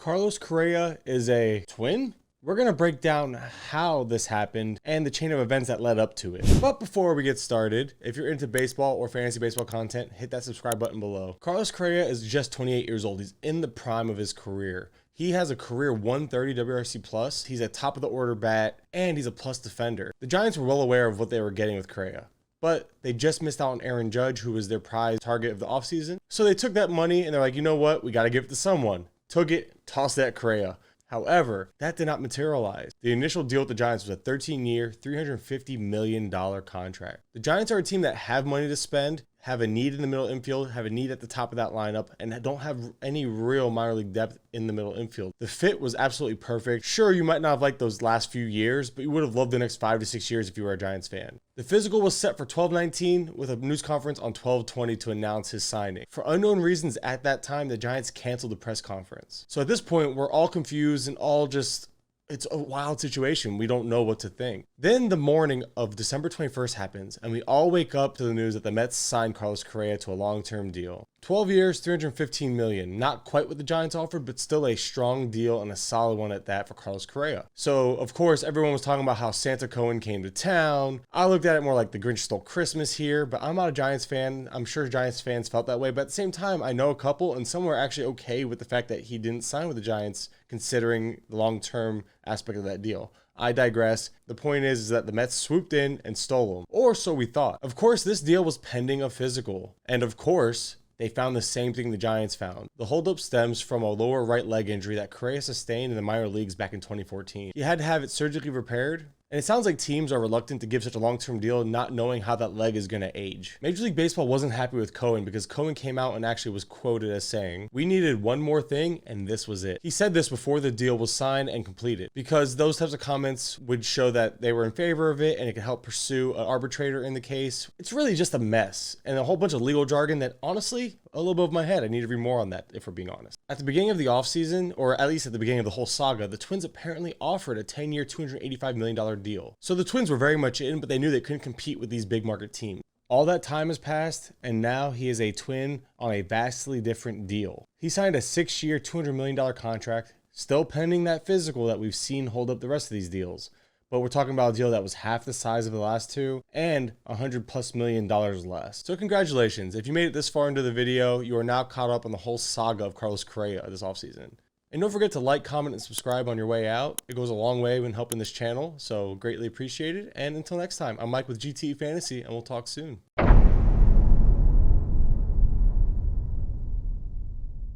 Carlos Correa is a twin? We're going to break down how this happened and the chain of events that led up to it. But before we get started, if you're into baseball or fantasy baseball content, hit that subscribe button below. Carlos Correa is just 28 years old. He's in the prime of his career. He has a career 130 WRC plus. He's a top of the order bat and he's a plus defender. The Giants were well aware of what they were getting with Correa, but they just missed out on Aaron Judge, who was their prize target of the offseason. So they took that money and they're like, you know what? We got to give it to someone. Took it, tossed that Correa. However, that did not materialize. The initial deal with the Giants was a 13-year, $350 million contract. The Giants are a team that have money to spend, have a need in the middle infield, have a need at the top of that lineup, and don't have any real minor league depth in the middle infield. The fit was absolutely perfect. Sure, you might not have liked those last few years, but you would have loved the next 5 to 6 years if you were a Giants fan. The physical was set for 12/19 with a news conference on 12/20 to announce his signing. For unknown reasons at that time, the Giants canceled the press conference. So at this point, we're all confused and all just... it's a wild situation. We don't know what to think. Then the morning of December 21st happens, and we all wake up to the news that the Mets signed Carlos Correa to a long-term deal. 12 years, $315 million. Not quite what the Giants offered, but still a strong deal and a solid one at that for Carlos Correa. So, of course, everyone was talking about how Santa Cohen came to town. I looked at it more like the Grinch stole Christmas here, but I'm not a Giants fan. I'm sure Giants fans felt that way, but at the same time, I know a couple, and some were actually okay with the fact that he didn't sign with the Giants, considering the long-term aspect of that deal. I digress. The point is that the Mets swooped in and stole him, or so we thought. Of course, this deal was pending a physical, and of course, they found the same thing the Giants found. The holdup stems from a lower right leg injury that Correa sustained in the minor leagues back in 2014. He had to have it surgically repaired, and it sounds like teams are reluctant to give such a long-term deal not knowing how that leg is going to age. Major League Baseball wasn't happy with Cohen because Cohen came out and actually was quoted as saying, "We needed one more thing and this was it." He said this before the deal was signed and completed because those types of comments would show that they were in favor of it and it could help pursue an arbitrator in the case. It's really just a mess and a whole bunch of legal jargon that honestly, a little above my head. I need to read more on that if we're being honest. At the beginning of the offseason, or at least at the beginning of the whole saga, the Twins apparently offered a 10-year, $285 million deal. So the Twins were very much in, but they knew they couldn't compete with these big market teams. All that time has passed, and now he is a Twin on a vastly different deal. He signed a 6-year, $200 million contract, still pending that physical that we've seen hold up the rest of these deals. But we're talking about a deal that was half the size of the last two and $100+ million less. So congratulations. If you made it this far into the video, you are now caught up on the whole saga of Carlos Correa this offseason. And don't forget to like, comment, and subscribe on your way out. It goes a long way when helping this channel, so greatly appreciated. And until next time, I'm Mike with GTE Fantasy, and we'll talk soon.